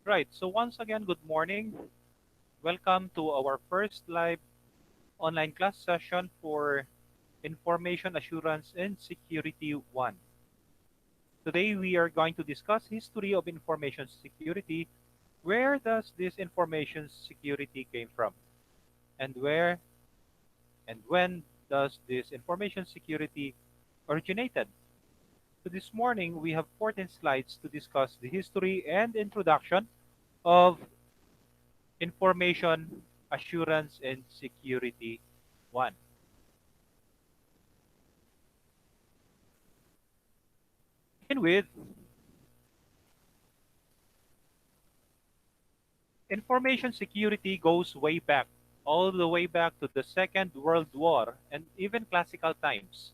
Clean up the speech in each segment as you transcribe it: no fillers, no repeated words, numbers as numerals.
Right. So once again, good morning. Welcome to our first live online class session for Information Assurance and Security 1. Today we are going to discuss history of information security. Where does this information security came from? And where and when does this information security originated? So this morning we have 14 slides to discuss the history and introduction of Information Assurance and Security 1. Begin with information security goes way back, all the way back to the Second World War and even classical times.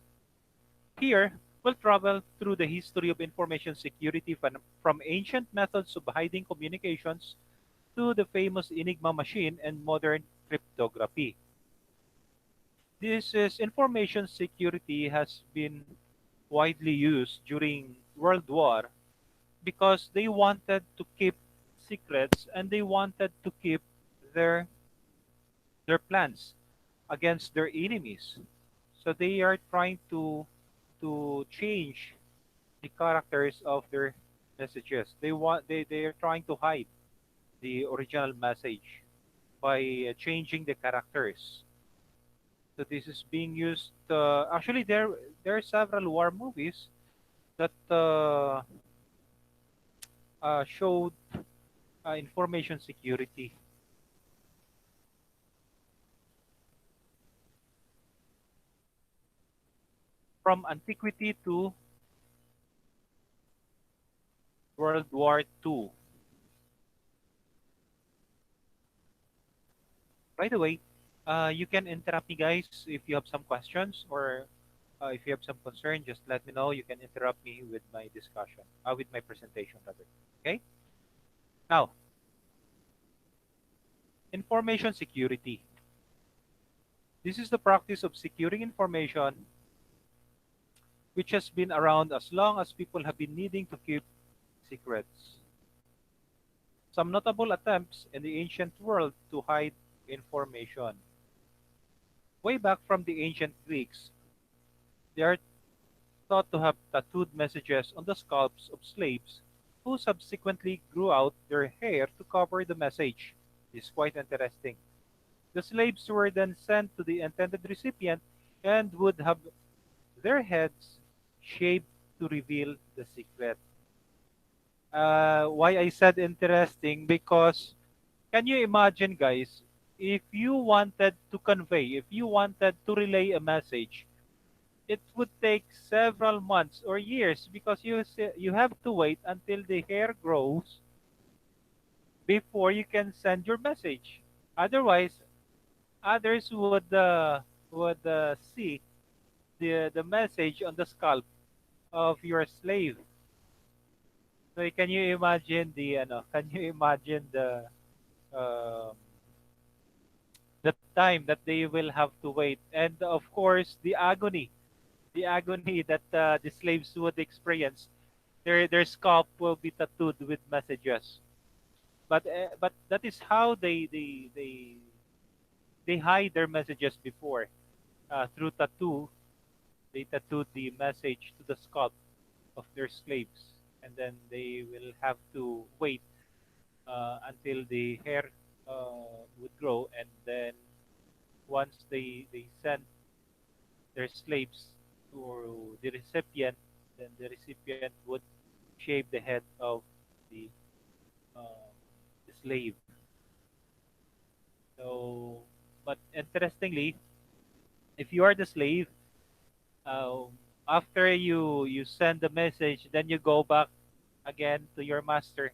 Here, we'll travel through the history of information security from ancient methods of hiding communications to the famous Enigma machine and modern cryptography. This is information security has been widely used during World War because they wanted to keep secrets and they wanted to keep their their plans against their enemies. So they are trying to change the characters of their messages. They are trying to hide the original message by changing the characters. So this is being used. Actually, there are several war movies that showed information security from antiquity to World War II. By the way, you can interrupt me, guys, if you have some questions or if you have some concern. Just let me know. You can interrupt me with my discussion, with my presentation, rather. Okay. Now, information security. This is the practice of securing information which has been around as long as people have been needing to keep secrets. Some notable attempts in the ancient world to hide information. Way back from the ancient Greeks, they are thought to have tattooed messages on the scalps of slaves who subsequently grew out their hair to cover the message. This is quite interesting. The slaves were then sent to the intended recipient and would have their heads shaved to reveal the secret. Why I said interesting? Because can you imagine, guys, if you wanted to convey, if you wanted to relay a message, it would take several months or years because you have to wait until the hair grows before you can send your message. Otherwise, others would see the message on the scalp of your slave. So can you imagine can you imagine um, the time that they will have to wait, and of course the agony that the slaves would experience. Their scalp will be tattooed with messages. But that is how they hide their messages before, through tattoo. They tattooed the message to the scalp of their slaves, and then they will have to wait until the hair would grow, and then once they send their slaves to the recipient, then the recipient would shave the head of the, uh, the slave. So, but interestingly, if you are the slave, after you send the message, then you go back again to your master.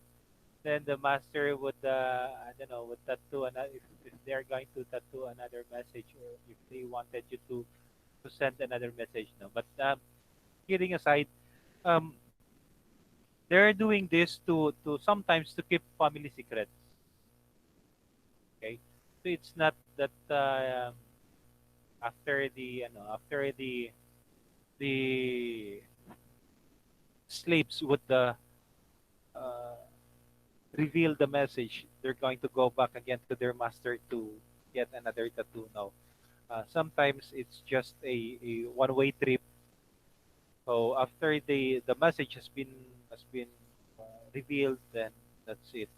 Then the master would I don't know, would tattoo another, if they're going to tattoo another message, or if they wanted you to send another message. No, but kidding aside, um, they're doing this to sometimes to keep family secrets. Okay, so it's not that after after the slaves would uh, reveal the message, they're going to go back again to their master to get another tattoo now. Sometimes it's just a one-way trip. So after the message has been revealed, then that's it.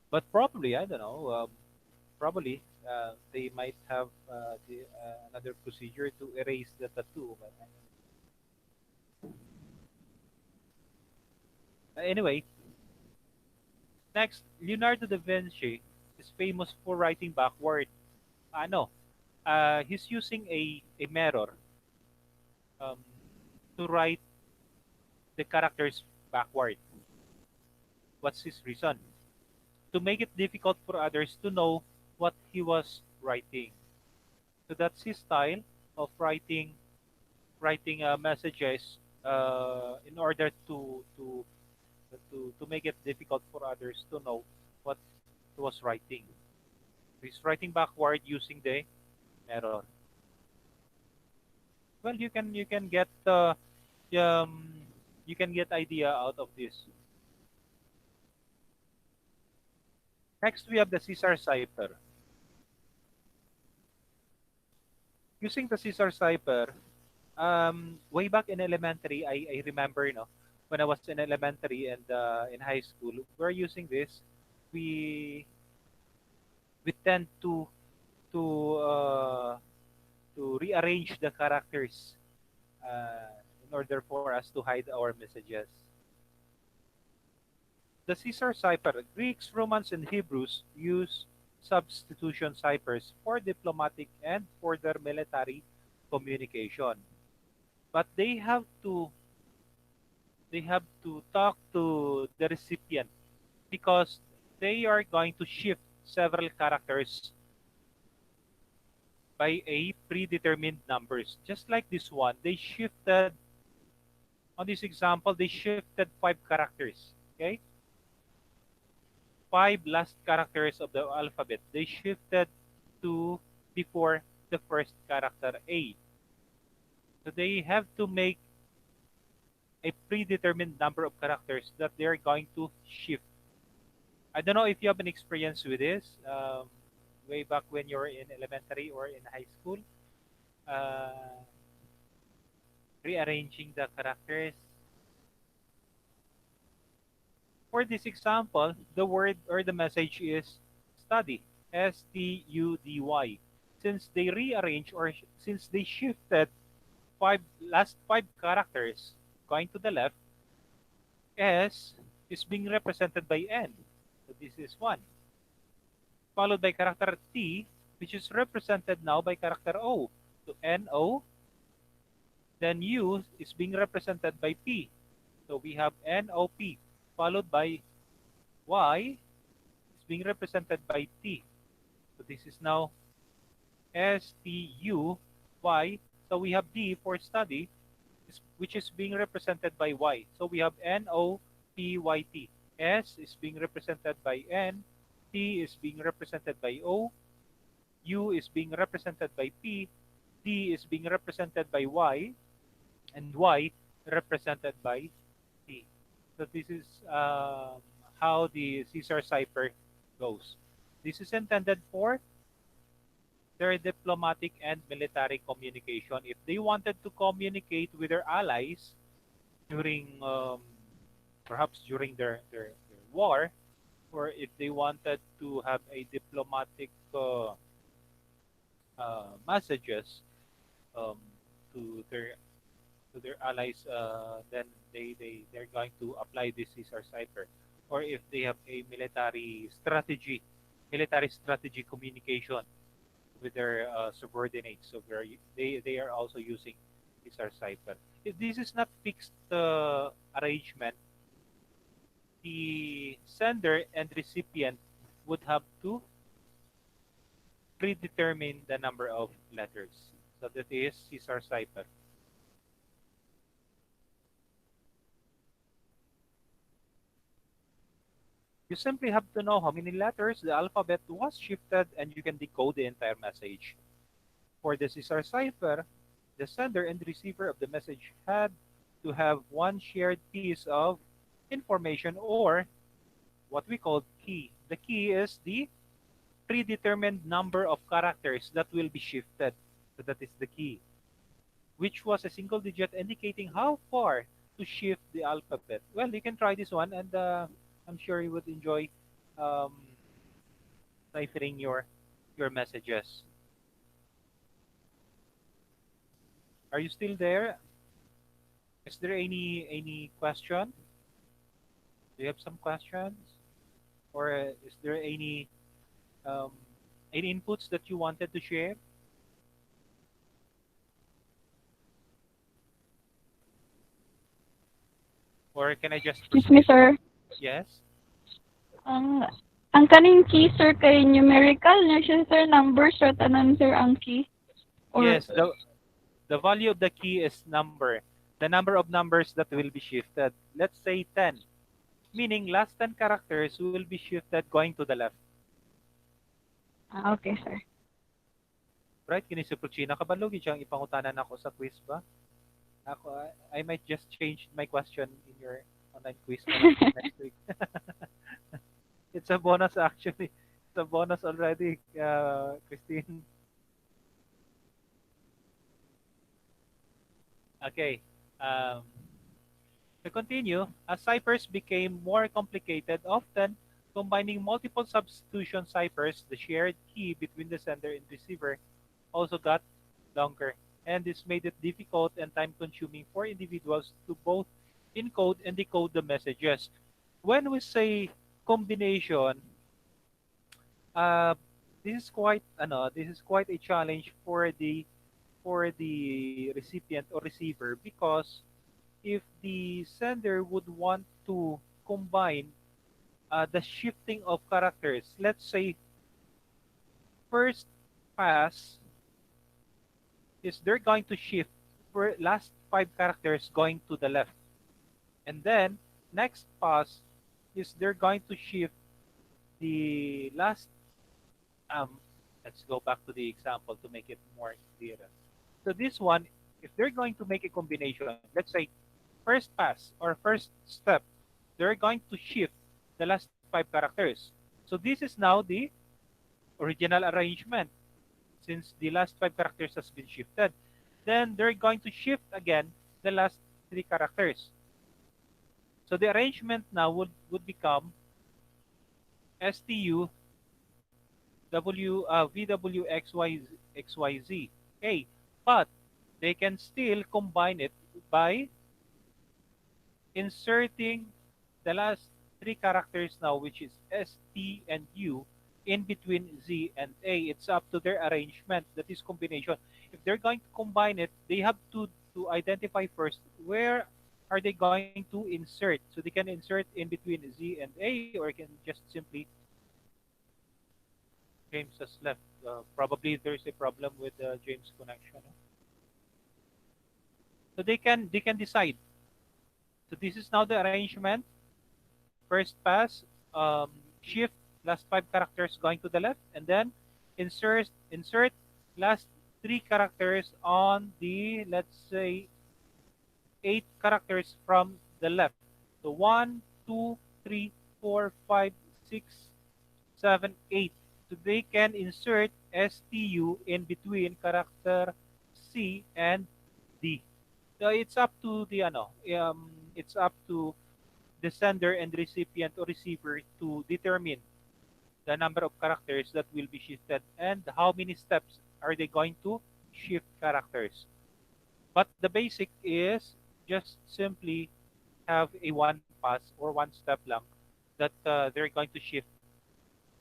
But probably I don't know. Probably they might have another procedure to erase the tattoo. But anyway, next, Leonardo da Vinci is famous for writing backward. No, he's using a mirror um, to write the characters backward. What's his reason? To make it difficult for others to know what he was writing. So that's his style of writing messages in order to make it difficult for others to know what he was writing. He's writing backward using the mirror. Well, you can get um, you can get idea out of this. Next, we have the Caesar cipher. Using the Caesar cipher, way back in elementary, I remember, when I was in elementary and in high school, we're using this. We we tend to uh, to rearrange the characters in order for us to hide our messages. The Caesar cipher, Greeks, Romans, and Hebrews use substitution ciphers for diplomatic and for their military communication. But they have to talk to the recipient because they are going to shift several characters by a predetermined numbers. Just like this one, they shifted on this example, they shifted five characters. Okay, five last characters of the alphabet. They shifted to before the first character A. So they have to make a predetermined number of characters that they're going to shift. I don't know if you have an experience with this way back when you're in elementary or in high school, uh, rearranging the characters. For this example, the word or the message is study, study. Since they rearrange or since they shifted last five characters going to the left, S is being represented by N. So this is one. Followed by character T, which is represented now by character O. So NO, then U is being represented by P. So we have NOP, followed by Y is being represented by T. So this is now STUY. So we have D for study, which is being represented by Y. So we have NOPYT. S is being represented by N, T is being represented by O, U is being represented by P, D is being represented by Y, and Y represented by T. So this is how the Caesar cipher goes. This is intended for their diplomatic and military communication. If they wanted to communicate with their allies during perhaps during their war, or if they wanted to have a diplomatic messages um, to their allies, then they're going to apply this Caesar cipher. Or if they have a military strategy communication with their subordinates, so they are also using Caesar cipher. If this is not fixed arrangement, the sender and recipient would have to predetermine the number of letters. So that is Caesar cipher. You simply have to know how many letters the alphabet was shifted and you can decode the entire message. For the Caesar cipher, the sender and receiver of the message had to have one shared piece of information, or what we call key. The key is the predetermined number of characters that will be shifted. So that is the key, which was a single digit indicating how far to shift the alphabet. Well, you can try this one, and I'm sure you would enjoy um, ciphering your messages. Are you still there? Is there any question? Do you have some questions, or is there um, any inputs that you wanted to share, or can I just Excuse me, proceed? sir. Yes. Ang ang kaning key, sir, kay numerical na siya, sir, numbers, or tanan, sir, ang key? Or, Yes, the value of the key is number. The number of numbers that will be shifted. Let's say 10, meaning last 10 characters will be shifted going to the left. okay, sir. Right? Kini si Pruchina kabalo gid siyang ipangutanan ako sa quiz ba? Ako, I might just change my question in your online quiz na lang next week. It's a bonus actually. It's a bonus already, Christine. Okay. Um, to continue, as ciphers became more complicated, often combining multiple substitution ciphers, the shared key between the sender and receiver also got longer. And this made it difficult and time consuming for individuals to both encode and decode the messages. When we say combination, uh, this is quite a challenge for the recipient or receiver, because if the sender would want to combine the shifting of characters, let's say first pass is they're going to shift for last five characters going to the left, and then next pass is they're going to shift the last um let's go back to the example to make it more clearer. So this one, if they're going to make a combination, let's say first pass or first step, they're going to shift the last five characters. So this is now the original arrangement, since the last five characters has been shifted. Then they're going to shift again the last three characters. So the arrangement now would become STU VWXYZ. Okay, but they can still combine it by inserting the last three characters now, which is S, T, and U, in between Z and A. It's up to their arrangement, that is combination. If they're going to combine it, they have to identify first where are they going to insert. So they can insert in between Z and A, or can just simply James has left. Probably there's a problem with the James connection. So they can decide. So this is now the arrangement. First pass, shift last five characters going to the left, and then insert last three characters on the, let's say, eight characters from the left. So one, two, three, four, five, six, seven, eight. So they can insert STU in between character C and D. So it's up to the it's up to the sender and recipient or receiver to determine the number of characters that will be shifted and how many steps are they going to shift characters. But the basic is just simply have a one pass or one step lang that they're going to shift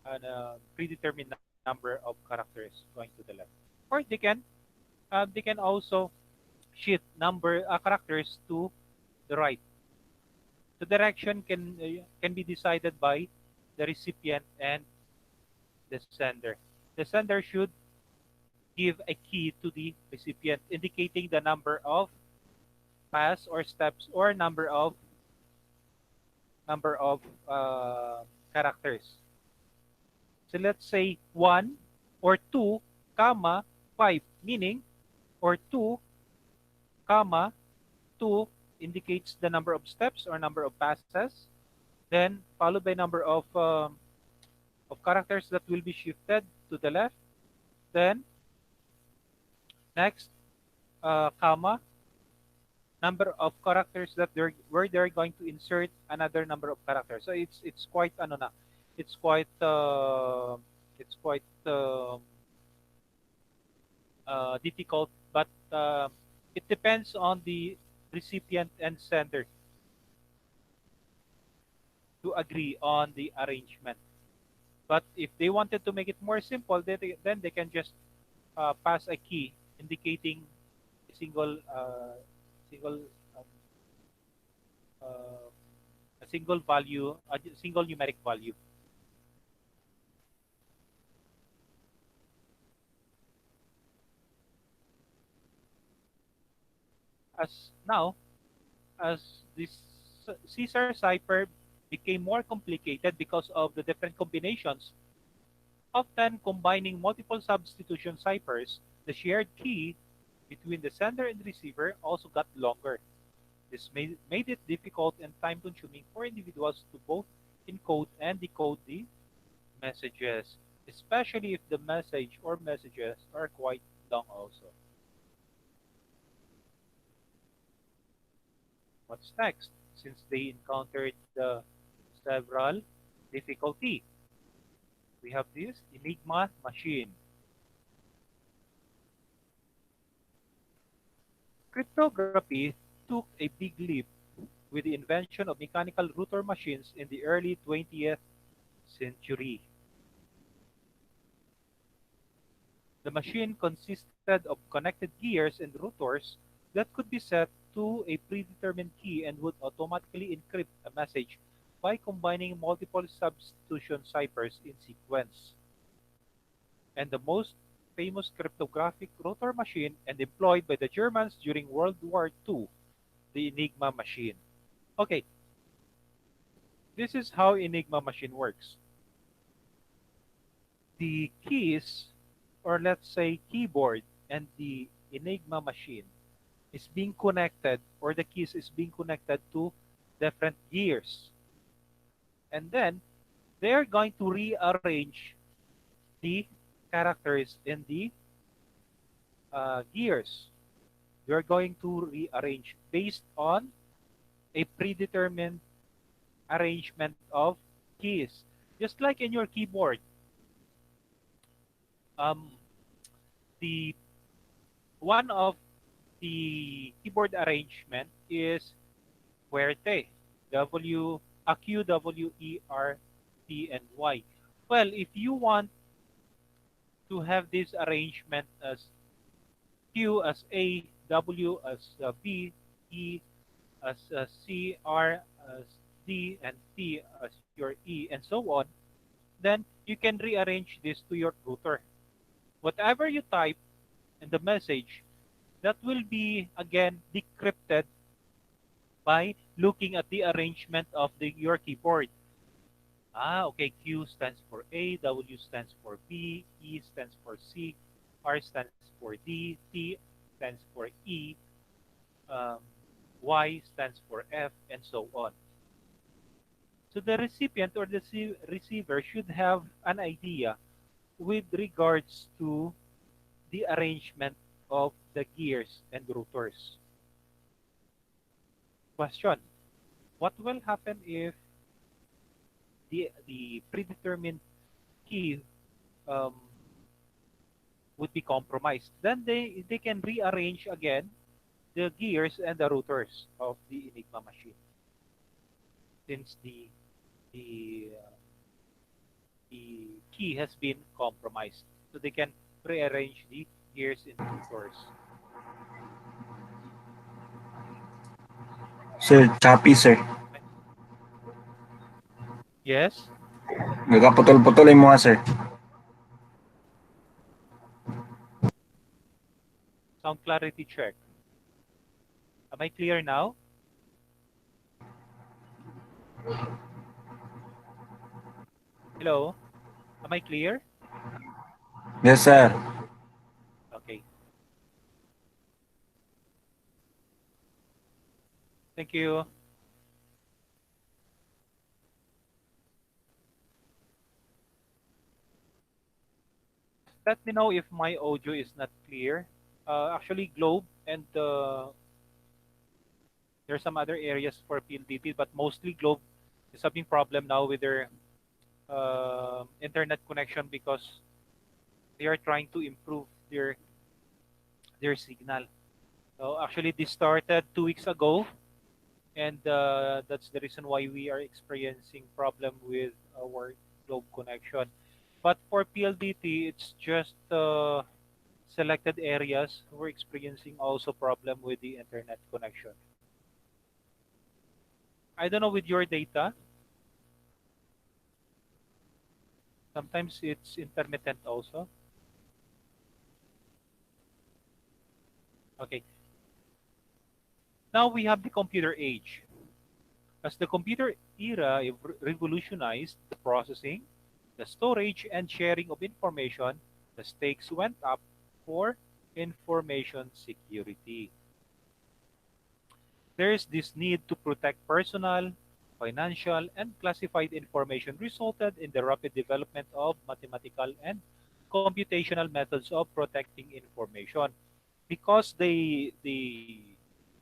a predetermined number of characters going to the left. Or they can also shift number characters to the right. The direction can be decided by the recipient and the sender. The sender should give a key to the recipient indicating the number of pass or steps or number of characters. So let's say 1 or 2, comma 5, meaning or 2, comma 2 indicates the number of steps or number of passes, then followed by number of characters that will be shifted to the left, then next comma, number of characters that they're where they're going to insert another number of characters. So it's quite ano na, it's quite difficult, but it depends on the recipient and sender to agree on the arrangement. But if they wanted to make it more simple, then they can just pass a key indicating a single um, uh, a single value, a single numeric value. As now, as this Caesar cipher became more complicated because of the different combinations, often combining multiple substitution ciphers, the shared key between the sender and receiver also got longer. This made it difficult and time consuming for individuals to both encode and decode the messages, especially if the message or messages are quite long also. What's next? Since they encountered the several difficulty, we have this Enigma machine. Cryptography took a big leap with the invention of mechanical router machines in the early 20th century. The machine consisted of connected gears and routers that could be set to a predetermined key and would automatically encrypt a message by combining multiple substitution ciphers in sequence. And the most famous cryptographic router machine and employed by the Germans during World War II, the Enigma machine. Okay, this is how Enigma machine works. The keys, or let's say keyboard, and the Enigma machine is being connected, or the keys is being connected to different gears. And then they're going to rearrange the characters in the gears. You're going to rearrange based on a predetermined arrangement of keys. Just like in your keyboard, um, the one of the keyboard arrangement is QWERTY, QWERTY. Well, if you want to have this arrangement as Q as A, W as B, E as C, R as D, and T as your E, and so on, then you can rearrange this to your router. Whatever you type in the message, that will be again decrypted by looking at the arrangement of your keyboard. Okay, Q stands for A, W stands for B, E stands for C, R stands for D, T stands for E, um, Y stands for F, and so on. So the recipient or the receiver should have an idea with regards to the arrangement of the gears and rotors. Question: what will happen if the predetermined key um, would be compromised? Then they can rearrange again the gears and the rotors of the Enigma machine, since the key has been compromised. So they can rearrange the gears and rotors. Sir, choppy, sir. Yes, Gagaputol-putol yung mga, sir. sound clarity check. Am I clear now? Hello? Am I clear? Yes, sir. Okay. Thank you. Let me know if my audio is not clear. Actually, Globe and there's some other areas for PLDT, but mostly Globe is having problem now with their internet connection because they are trying to improve their signal. So actually, this started 2 weeks ago, and that's the reason why we are experiencing problem with our Globe connection. But for PLDT, it's just selected areas who are experiencing also problem with the internet connection. I don't know with your data. Sometimes it's intermittent also. Okay. Now we have the computer age. As the computer era revolutionized the processing, the storage, and sharing of information, the stakes went up for information security. There is this need to protect personal, financial, and classified information resulted in the rapid development of mathematical and computational methods of protecting information. Because the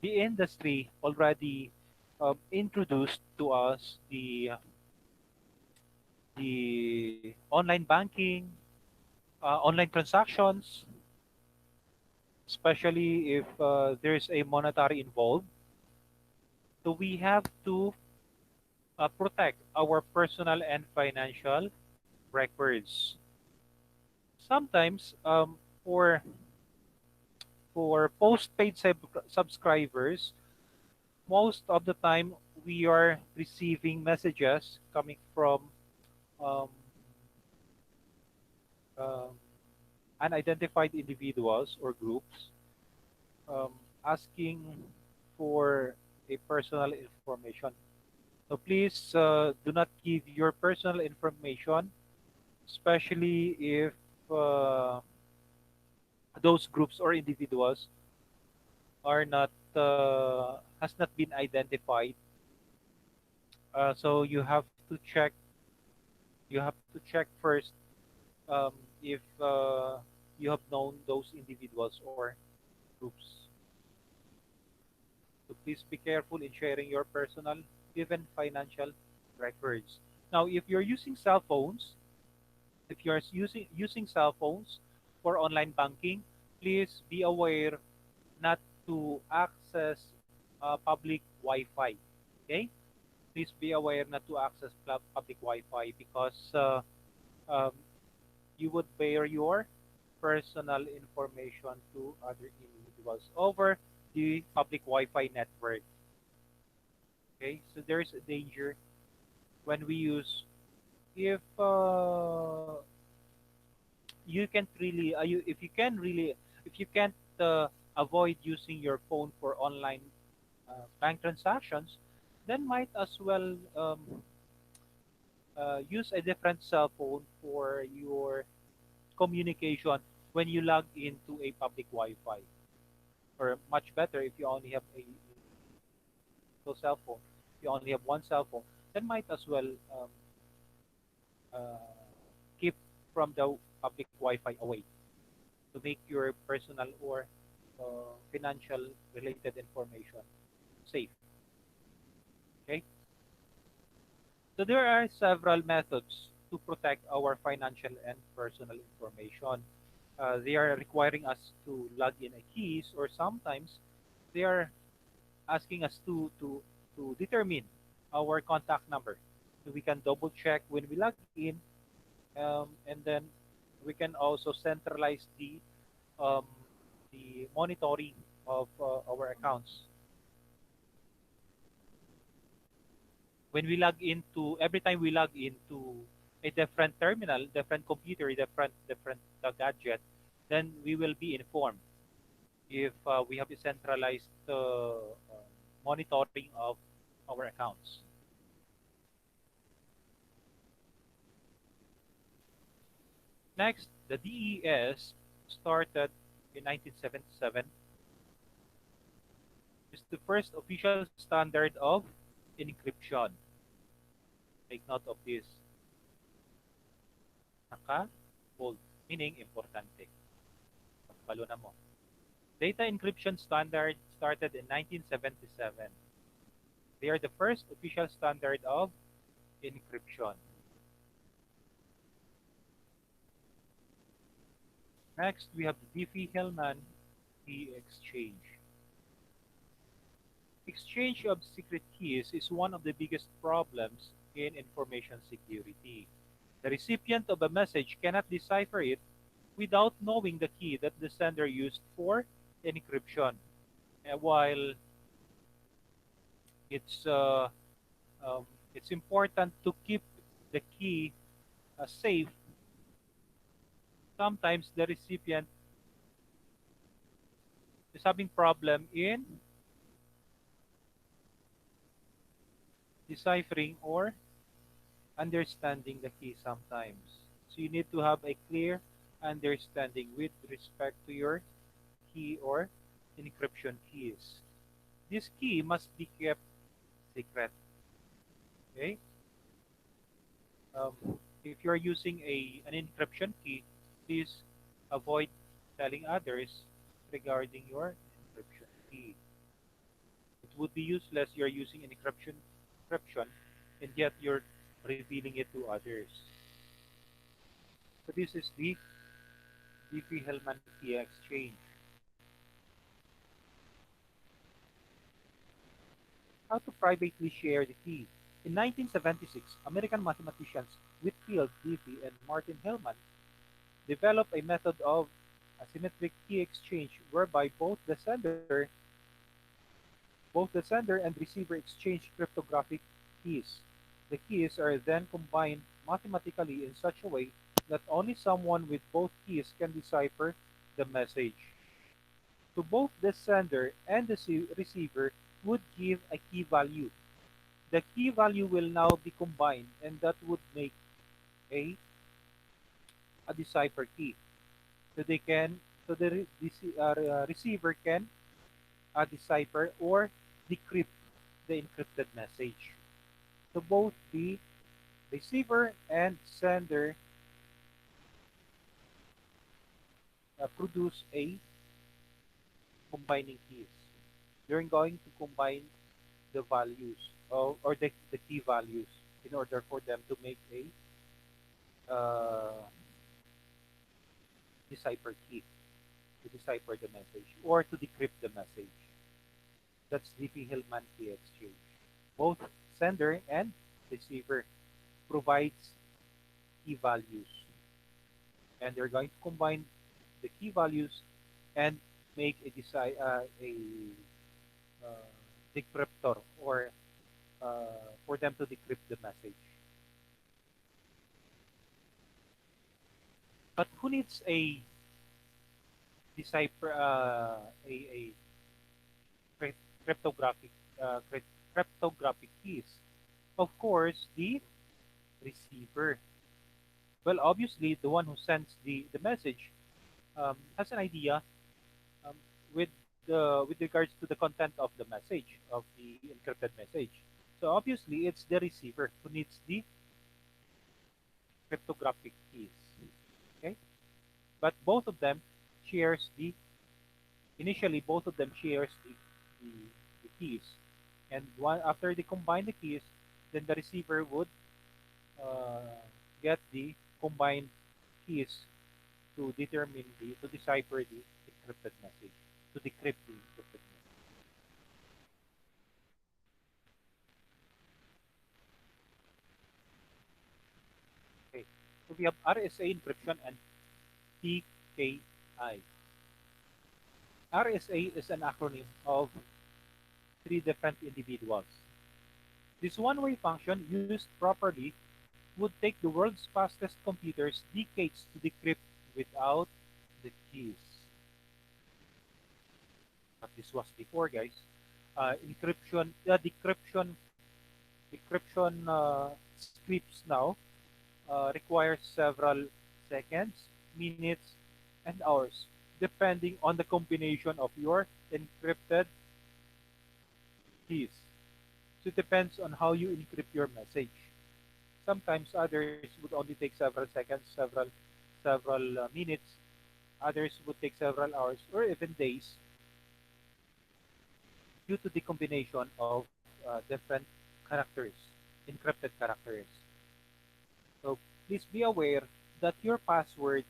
industry already introduced to us the online banking, online transactions, especially if there's a monetary involved. So we have to protect our personal and financial records. Sometimes, for postpaid subscribers, most of the time we are receiving messages coming from um, um, unidentified individuals or groups um, asking for a personal information. So please do not give your personal information, especially if uh, those groups or individuals are not has not been identified. So you have to check first if you have known those individuals or groups. So please be careful in sharing your personal, even financial records. Now, if you're using cell phones, if you're using cell phones for online banking, please be aware not to access public Wi-Fi. Okay? Please be aware not to access public Wi-Fi because um, you would bear your personal information to other individuals over the public Wi-Fi network. Okay, so there's a danger when we use if you can't really if you can't avoid using your phone for online bank transactions, then might as well use a different cell phone for your communication when you log into a public Wi-Fi. Or much better if you only have a single cell phone. If you only have one cell phone, then might as well uh, keep from the public Wi-Fi away to make your personal or financial related information safe. Okay, so there are several methods to protect our financial and personal information. They are requiring us to log in a keys, or sometimes they are asking us to determine our contact number. So we can double check when we log in, and then we can also centralize um, the monitoring of our accounts. When we log into every time we log into a different terminal, different computer, different gadget, then we will be informed if we have a centralized monitoring of our accounts. Next, the DES started in 1977. the first official standard of encryption. Take note of this. Naka-bold, meaning importante. Pagbalunan mo. Data encryption standard started in 1977. They are the first official standard of encryption. Next, we have the Diffie-Hellman key exchange. Exchange of secret keys is one of the biggest problems in information security. The recipient of a message cannot decipher it without knowing the key that the sender used for encryption. While it's uh, it's important to keep the key safe, sometimes the recipient is having problem in deciphering or understanding the key sometimes. So you need to have a clear understanding with respect to your key or encryption keys. This key must be kept secret. Okay? If you're using an encryption key, please avoid telling others regarding your encryption key. It would be useless you're using an encryption and yet you're revealing it to others. So this is the Diffie-Hellman key exchange. How to privately share the key. In 1976, American mathematicians Whitfield Diffie and Martin Hellman developed a method of asymmetric key exchange whereby both the sender and receiver exchange cryptographic keys. The keys are then combined mathematically in such a way that only someone with both keys can decipher the message. So both the sender and the receiver would give a key value. The key value will now be combined and that would make a, a decipher key. So they can so the receiver can decipher or decrypt the encrypted message. So both the receiver and sender produce a combining keys. They're going to combine the values or the key values in order for them to make a decipher key to decipher the message or to decrypt the message. That's Diffie-Hellman key exchange. Both sender and receiver provides key values, and they're going to combine the key values and make a decryptor or for them to decrypt the message. But who needs a decipher a cryptographic cryptographic keys? Of course, the receiver. Well, obviously, the one who sends the message has an idea um, with regards to the content of the message of the encrypted message. So obviously, it's the receiver who needs the cryptographic keys. Okay, but both of them shares the initially both of them shares the, the keys, and one after they combine the keys, then the receiver would uh, get the combined keys to determine to decipher the encrypted message, to decrypt the encrypted message. Okay, so we have RSA encryption and PKI. RSA is an acronym of three different individuals. This one-way function, used properly, would take the world's fastest computers decades to decrypt without the keys. But this was before, guys. Decryption scripts now requires several seconds, minutes, and hours, depending on the combination of your encrypted keys. So it depends on how you encrypt your message. Sometimes others would only take several seconds, several minutes. Others would take several hours or even days due to the combination of different characters, encrypted characters. So please be aware that your password,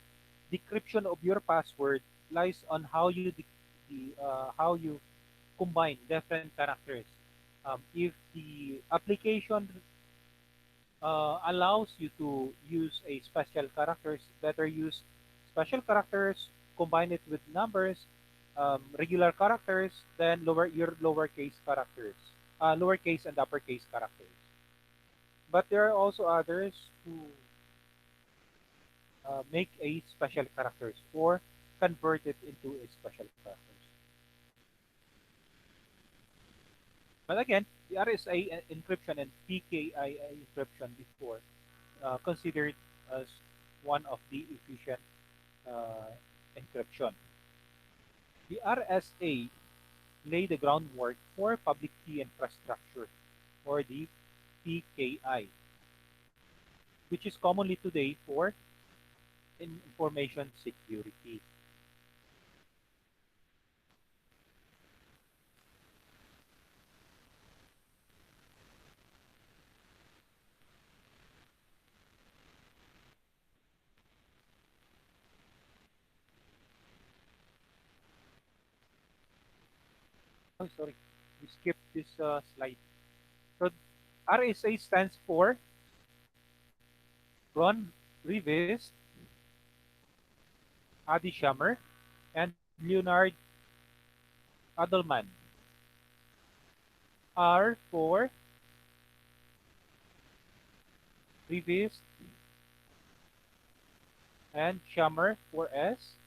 decryption of your password lies on how you combine different characters. If the application allows you to use a special characters, better use special characters, combine it with numbers, regular characters, then lowercase characters, lowercase and uppercase characters. But there are also others who make a special characters or convert it into a special characters. But again, the RSA encryption and PKI encryption before considered as one of the efficient uh, encryption. The RSA lay the groundwork for public key infrastructure or the PKI, which is commonly today for information security. Oh, sorry, we skipped this slide. So RSA stands for Ron Rivest, Adi Shammer, and Leonard Adelman. R for Rivest and Shammer for S,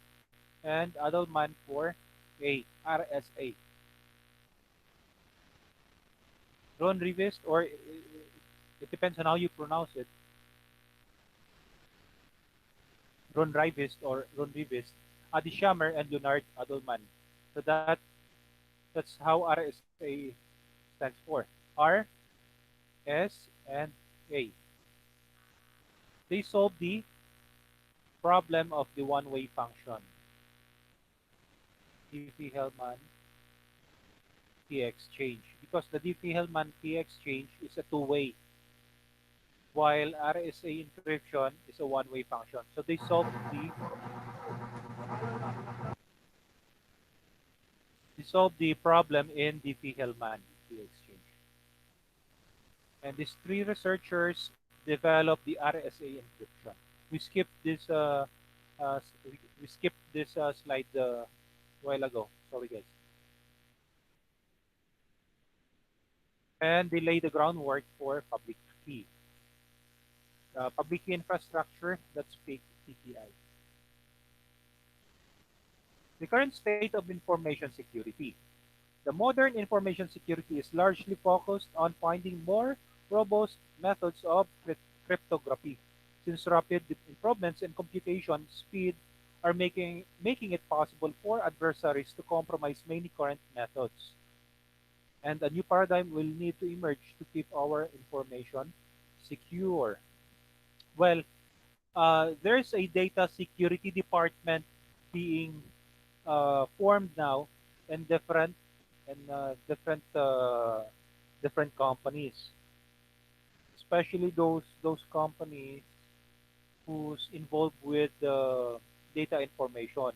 and Adelman for A, RSA. Ron Rivest, or it depends on how you pronounce it, Ron Rivest or Ron Rivest, Adi Shammer, and Leonard Adelman. So that's how RSA stands for. R, S, and A. They solve the problem of the one-way function, Diffie-Hellman key exchange, because the Diffie-Hellman key exchange is a two-way, while RSA encryption is a one-way function. So they solve the problem in Diffie-Hellman key exchange. And these three researchers developed the RSA encryption. We skipped this we skipped this slide while ago. Sorry, guys. And they lay the groundwork for public key. Public key infrastructure, that's PKI. The current state of information security. The modern information security is largely focused on finding more robust methods of cryptography, since rapid improvements in computation speed are making it possible for adversaries to compromise many current methods. And a new paradigm will need to emerge to keep our information secure. Well, there's a data security department being formed now in different companies, especially those companies who's involved with data information.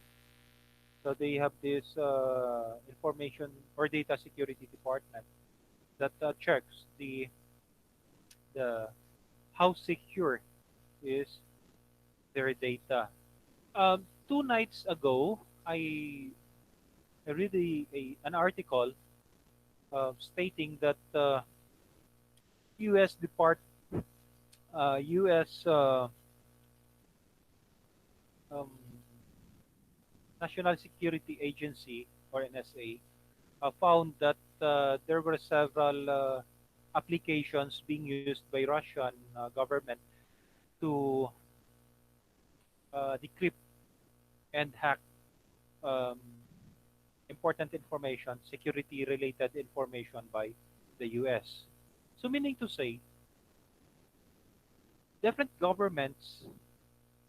So they have this information or data security department that checks the how secure is their data. 2 nights ago, I read an article stating that U.S. U.S. Um, National Security Agency or NSA found that there were several applications being used by Russian government to decrypt and hack um, important information, security-related information by the US. So meaning to say, different governments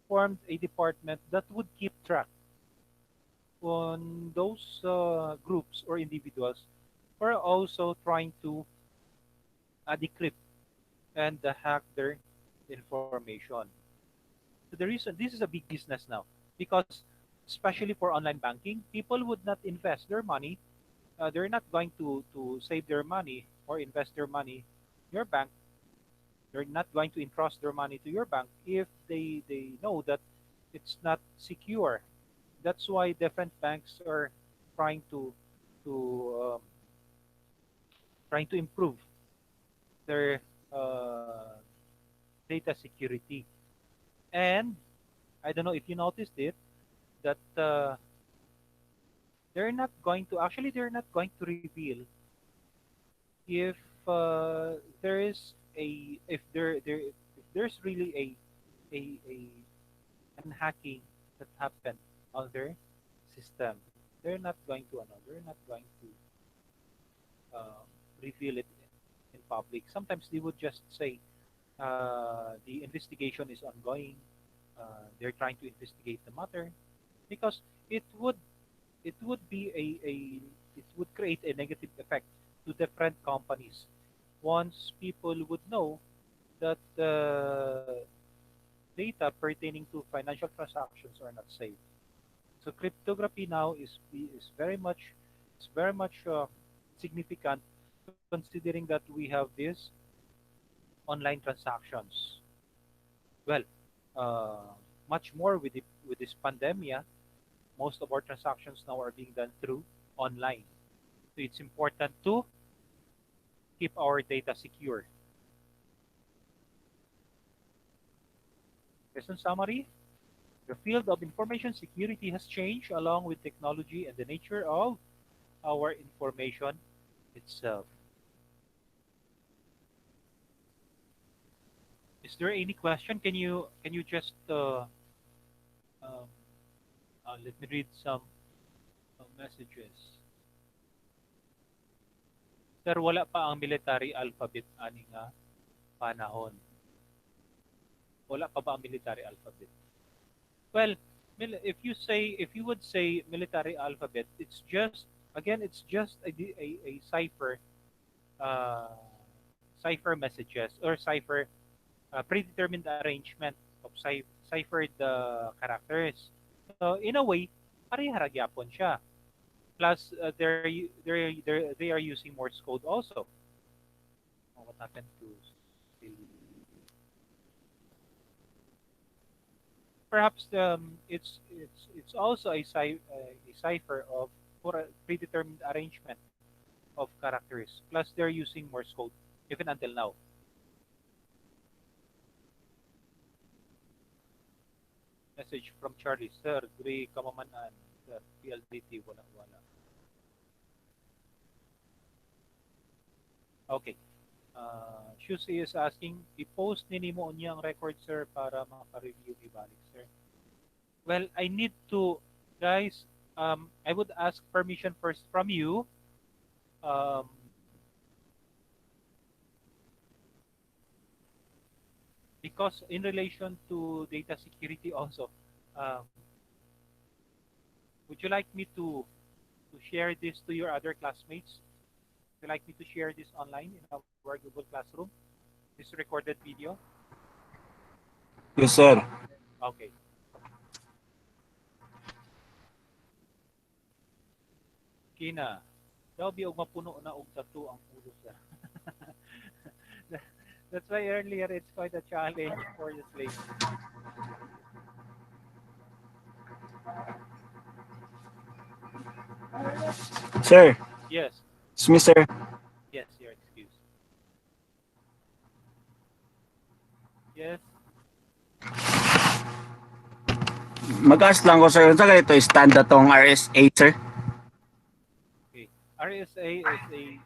formed a department that would keep track on those groups or individuals who are also trying to decrypt and hack their information. So the reason this is a big business now because especially for online banking, people would not invest their money. They're not going to save their money or invest their money in your bank. They're not going to entrust their money to your bank if they know that it's not secure. That's why different banks are trying to trying to improve their uh, data security. And I don't know if you noticed it that they're not going to reveal if there is a if if there's really a an hacking that happened on their system. They're not going to they're not going to reveal it in public. Sometimes they would just say the investigation is ongoing. They're trying to investigate the matter because it would it would be it would create a negative effect to different companies once people would know that data pertaining to financial transactions are not safe. So cryptography now is very much significant considering that we have these online transactions. Well, uh, much more with this pandemia, most of our transactions now are being done through online. So it's important to keep our data secure. Lesson summary: the field of information security has changed along with technology and the nature of our information itself. Is there any question? Can you just um, let me read some messages. Sir, wala pa ang military alphabet ani nga panahon. Wala pa ba ang military alphabet? Well, if you would say military alphabet, it's just again it's just a cipher uh, cipher messages or cipher predetermined arrangement of ciphered characters. So in a way, pare-hara gyapon siya. Plus, they are using Morse code also. Oh, what happened to perhaps it's also a cipher of for a predetermined arrangement of characters. Plus, they're using Morse code even until now. Message from Charlie, Sir, Gray Kamamanan, Sir, PLDT, wala wala. Okay. Shusi is asking, i-post nini mo unyang record, sir, para maka-review ibalik, sir. Well, I need to, guys, I would ask permission first from you. Um, because in relation to data security also, um, would you like me to share this to your other classmates? Would you like me to share this online in our Google Classroom? This recorded video? Yes, sir. Okay. Kina, daw bi og mapuno na og tattoo ang ulo sir. That's why earlier it's quite a challenge for the slave. Sir, Yes, it's me, sir. yes, your excuse. Yes, Mag-ask lang ko, sir. Unsa kay ito stand atong RSA, sir? okay. RSA is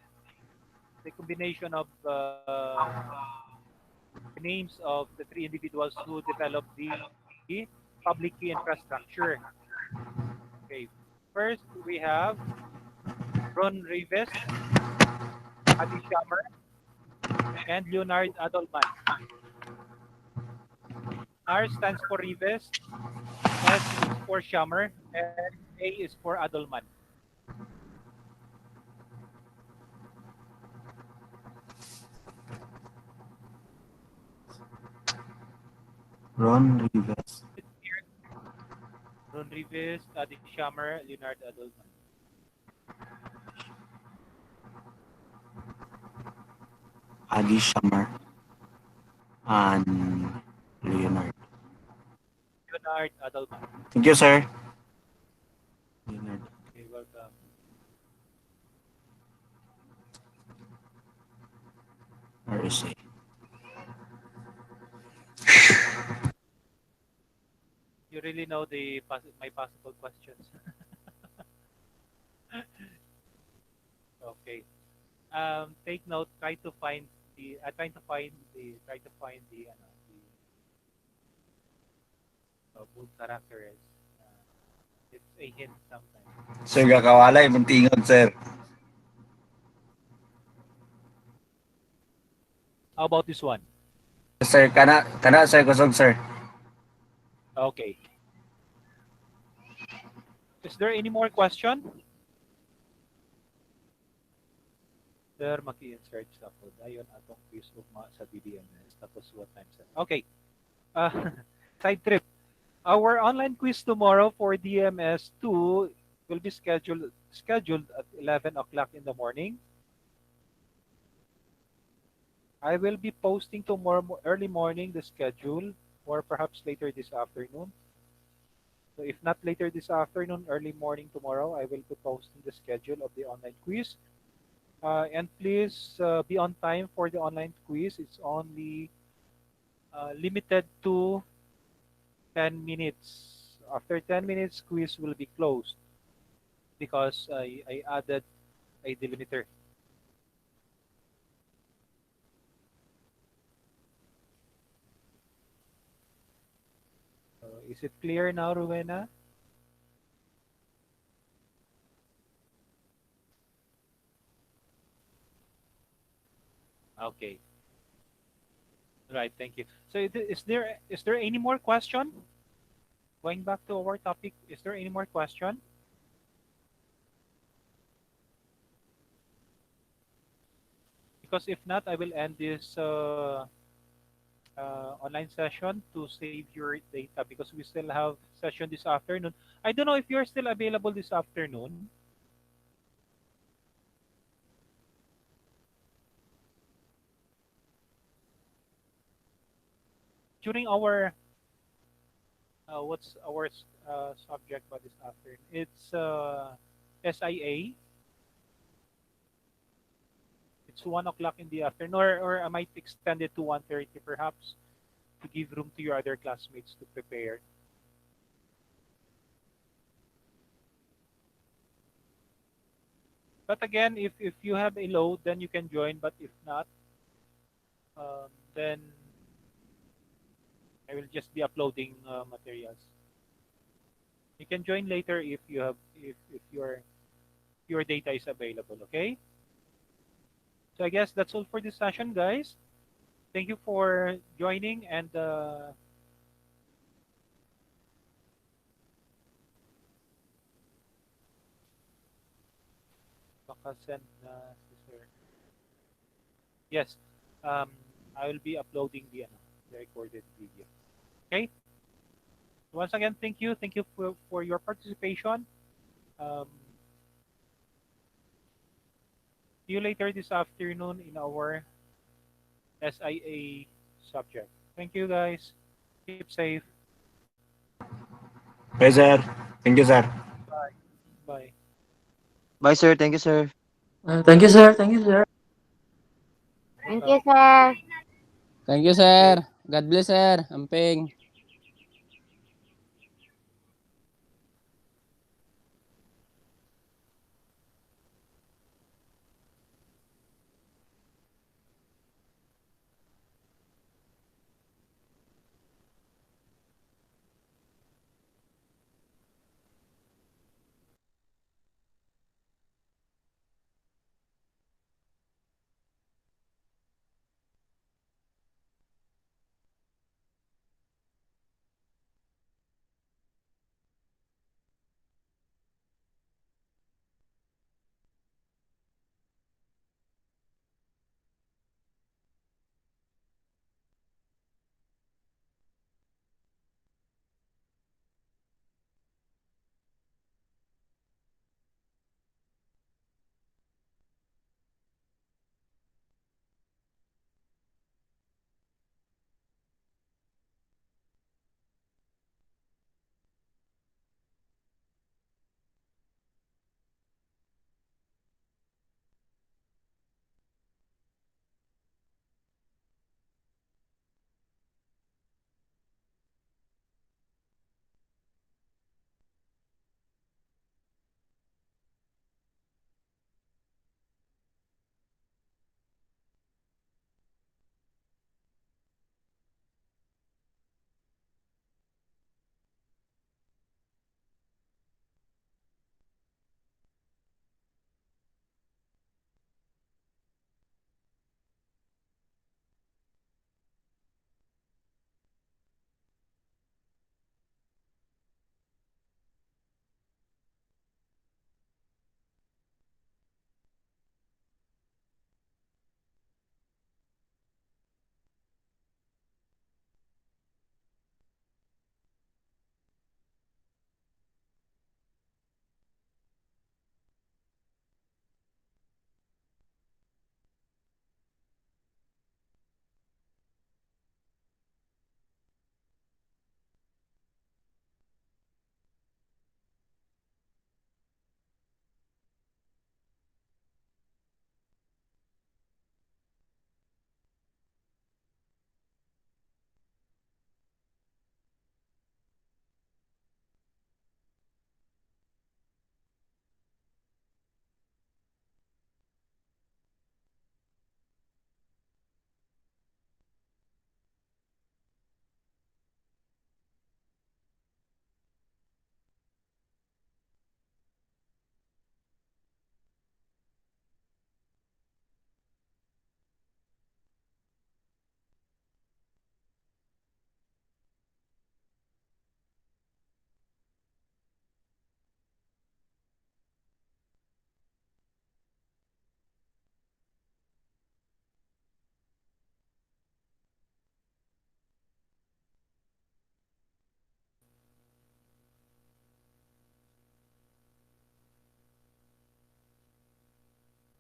a combination of the names of the three individuals who developed the public key infrastructure. Okay. First, we have Ron Rivest, Adi Shammer, and Leonard Adelman. R stands for Rivest, S is for Shammer, and A is for Adelman. Ron Rivas. Is it clear? Ron Rivest, Adi Shammer, Leonard Adelman. Adi Shamar. And Leonard. Leonard Adelman. Thank you, sir. Leonard. Okay, welcome. RSA. You really know my possible questions. Okay. Take note. Try to find the mood characters. Uh, it's a hint sometimes. Sir, kakawalay, muntingog, sir. How about this one? Sir, kana, sir, kusog, sir. Okay. Is there any more question? Sir, maki-insert sa po. Dayon atong quiz ugma sa BDMS. Tapos what time, sir? Okay. Uh, side trip. Our online quiz tomorrow for DMS2 will be scheduled at 11 o'clock in the morning. I will be posting tomorrow early morning the schedule, or perhaps later this afternoon. So if not later this afternoon, early morning tomorrow, I will be posting the schedule of the online quiz. And please be on time for the online quiz. It's only limited to 10 minutes. After 10 minutes, quiz will be closed because I added a delimiter. Is it clear now, Rowena? Okay. Right. Thank you. So, is there any more question? Going back to our topic, is there any more question? Because if not, I will end this online session to save your data because we still have session this afternoon. I don't know if you're still available this afternoon. During our what's our subject by this afternoon? It's SIA. It's 1 o'clock in the afternoon, or I might extend it to 1:30 perhaps to give room to your other classmates to prepare. But again, if you have a load, then you can join. But if not, then I will just be uploading materials. You can join later if your data is available. Okay. So I guess that's all for this session, guys. Thank you for joining and baka send na si Sir. Yes, um, I will be uploading the recorded video. Okay. Once again, thank you for your participation. Um, see you later this afternoon in our SIA subject. Thank you, guys. Keep safe. Bye, sir. Thank you, sir. Bye. Bye. Bye, sir. Thank you, sir. Thank you, sir. Thank you, sir. Thank you, sir. Thank you, Okay. sir. God bless, sir. Amping.